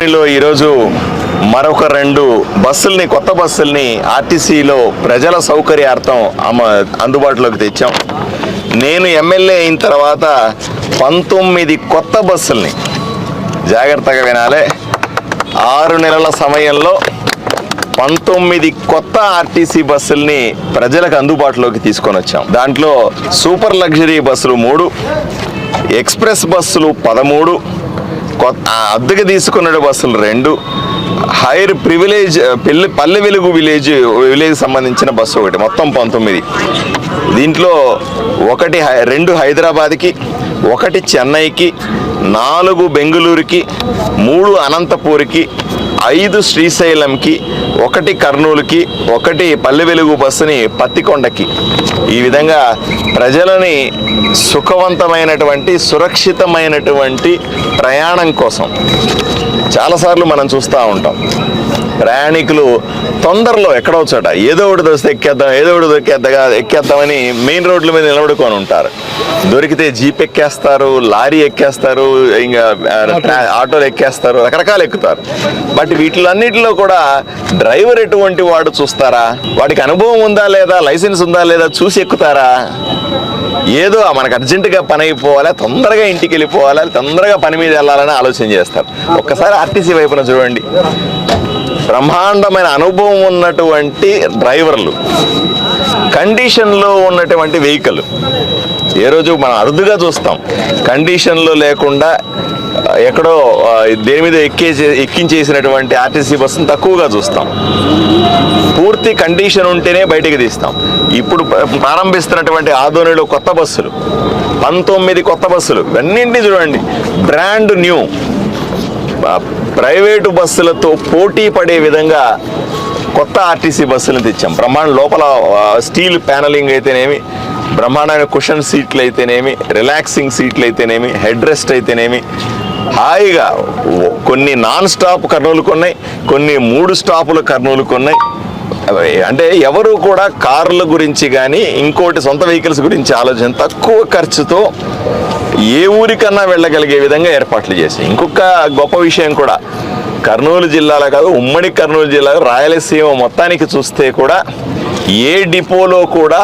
ఈరోజు మరొక 2 బస్సుల్ని, కొత్త బస్సుల్ని ఆర్టీసీలో ప్రజల సౌకర్యార్థం అందుబాటులోకి తెచ్చాం. నేను ఎమ్మెల్యే అయిన తర్వాత 19 కొత్త బస్సుల్ని, జాగ్రత్తగా వినాలే, 6 నెలల సమయంలో 19 కొత్త ఆర్టీసీ బస్సుల్ని ప్రజలకు అందుబాటులోకి తీసుకొని వచ్చాం. దాంట్లో సూపర్ లగ్జరీ బస్సులు 3, ఎక్స్ప్రెస్ బస్సులు 13, అద్దెకు తీసుకున్న బస్సులు 2, hire privilege Palle Velugu village సంబంధించిన బస్సు 1, మొత్తం 19. దీంట్లో 2 హైదరాబాద్కి, 1 చెన్నైకి, 4 బెంగళూరుకి, 3 అనంతపూర్కి, 5 శ్రీశైలంకి, 1 కర్నూలుకి, 1 పల్లె వెలుగు బస్సుని పత్తికొండకి. ఈ విధంగా ప్రజలని సుఖవంతమైనటువంటి, సురక్షితమైనటువంటి ప్రయాణం కోసం చాలాసార్లు మనం చూస్తూ ఉంటాం. ప్రయాణికులు తొందరలో ఎక్కడో చోట ఏదో ఒకటి దొరికితే ఎక్కేద్దామని మెయిన్ రోడ్ల మీద నిలబడుకొని ఉంటారు. దొరికితే జీప్ ఎక్కేస్తారు, లారీ ఎక్కేస్తారు, ఇంకా ఆటోలు ఎక్కేస్తారు, రకరకాలు ఎక్కుతారు. బట్ వీటిలన్నిటిలో కూడా డ్రైవర్ ఎటువంటి వాడు చూస్తారా? వాడికి అనుభవం ఉందా లేదా, లైసెన్స్ ఉందా లేదా చూసి ఎక్కుతారా? ఏదో మనకు అర్జెంటుగా పని అయిపోవాలి, తొందరగా ఇంటికి వెళ్ళిపోవాలి, తొందరగా పని మీద వెళ్ళాలని ఆలోచన చేస్తారు. ఒక్కసారి ఆర్టీసీ వైపున చూడండి, బ్రహ్మాండమైన అనుభవం ఉన్నటువంటి డ్రైవర్లు, కండిషన్లో ఉన్నటువంటి వెహికల్. ఏ రోజు మనం అరుదుగా చూస్తాం కండిషన్లో లేకుండా ఎక్కడో దేని మీద ఎక్కించేసినటువంటి ఆర్టీసీ బస్సును తక్కువగా చూస్తాం. పూర్తి కండిషన్ ఉంటేనే బయటికి తీస్తాం. ఇప్పుడు ప్రారంభిస్తున్నటువంటి ఆదోనిలో కొత్త బస్సులు, 19 కొత్త బస్సులు, అన్నింటినీ చూడండి, బ్రాండ్ న్యూ, ప్రైవేటు బస్సులతో పోటీ పడే విధంగా కొత్త ఆర్టీసీ బస్సులను తెచ్చాం. లోపల స్టీల్ ప్యానలింగ్ అయితేనేమి, బ్రహ్మాండమైన కుషన్ సీట్లు అయితేనేమి, రిలాక్సింగ్ సీట్లు అయితేనేమి, హెడ్ రెస్ట్ అయితేనేమి, హాయిగా కొన్ని నాన్ స్టాప్ కర్నూలుకు ఉన్నాయి, కొన్ని 3 స్టాపులు కర్నూలుకు ఉన్నాయి. అంటే ఎవరు కూడా కార్ల గురించి కానీ ఇంకోటి సొంత వెహికల్స్ గురించి ఆలోచన, తక్కువ ఖర్చుతో ఏ ఊరికన్నా వెళ్ళగలిగే విధంగా ఏర్పాట్లు చేశాయి. ఇంకొక గొప్ప విషయం కూడా, కర్నూలు జిల్లాలో కాదు, ఉమ్మడి కర్నూలు జిల్లాలో రాయలసీమ మొత్తానికి చూస్తే కూడా ఏ డిపోలో కూడా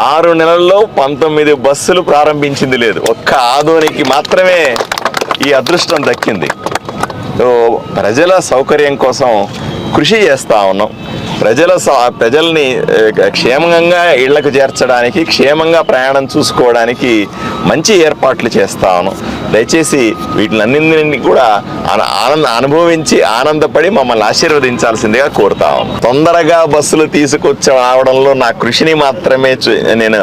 6 నెలల్లో 19 బస్సులు ప్రారంభించింది లేదు. ఒక్క ఆదోనికి మాత్రమే ఈ అదృష్టం దక్కింది. ప్రజల సౌకర్యం కోసం కృషి చేస్తూ ఉన్నాం. ప్రజల్ని క్షేమంగా ఇళ్లకు చేర్చడానికి, క్షేమంగా ప్రయాణం చూసుకోవడానికి మంచి ఏర్పాట్లు చేస్తా ఉన్నాం. దయచేసి వీటిలన్నింటినీ కూడా అనుభవించి ఆనందపడి మమ్మల్ని ఆశీర్వదించాల్సిందిగా కోరుతా ఉన్నాం. తొందరగా బస్సులు తీసుకొచ్చి రావడంలో నా కృషిని మాత్రమే నేను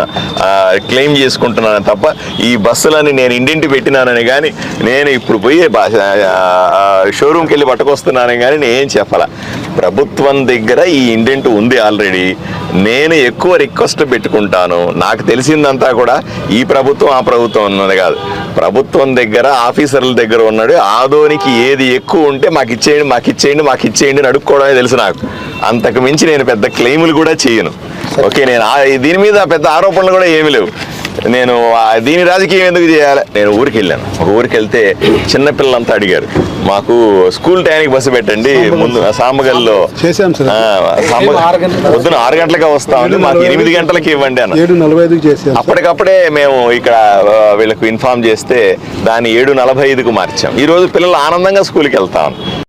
క్లెయిమ్ చేసుకుంటున్నాను తప్ప, ఈ బస్సులని నేను ఇంటింటి పెట్టినానని కానీ, నేను ఇప్పుడు పోయి షోరూమ్కి వెళ్ళి పట్టుకొస్తున్నానని కానీ నేనేం చెప్పాలా. ప్రభుత్వం దగ్గర ఈ ఇండెంట్ ఉంది ఆల్రెడీ. నేను ఎక్కువ రిక్వెస్ట్ పెట్టుకుంటాను. నాకు తెలిసిందంతా కూడా ఈ ప్రభుత్వం ఆ ప్రభుత్వం ఉన్నది కాదు, ప్రభుత్వం దగ్గర, ఆఫీసర్ల దగ్గర ఉన్నాడు. ఆదోనికి ఏది ఎక్కువ ఉంటే మాకు ఇచ్చేయండి అని అడుక్కోవడమే తెలుసు నాకు. అంతకు మించి నేను పెద్ద క్లెయిములు కూడా చేయను. ఓకే, నేను దీని మీద పెద్ద ఆరోపణలు కూడా ఏమీ లేవు. నేను దీని రాజకీయం ఎందుకు చేయాలి? నేను ఊరికి వెళ్ళాను. ఒక ఊరికి వెళ్తే చిన్నపిల్లలంతా అడిగారు, మాకు స్కూల్ టైంకి బస్సు పెట్టండి, ముందు సామగల్లో పొద్దున 6 గంటలకే వస్తామని, మాకు 8 గంటలకి ఇవ్వండి అన్న. అప్పటికప్పుడే మేము ఇక్కడ వీళ్ళకు ఇన్ఫార్మ్ చేస్తే దాన్ని 7:45కు మార్చాం. ఈరోజు పిల్లలు ఆనందంగా స్కూల్కి వెళ్తాం.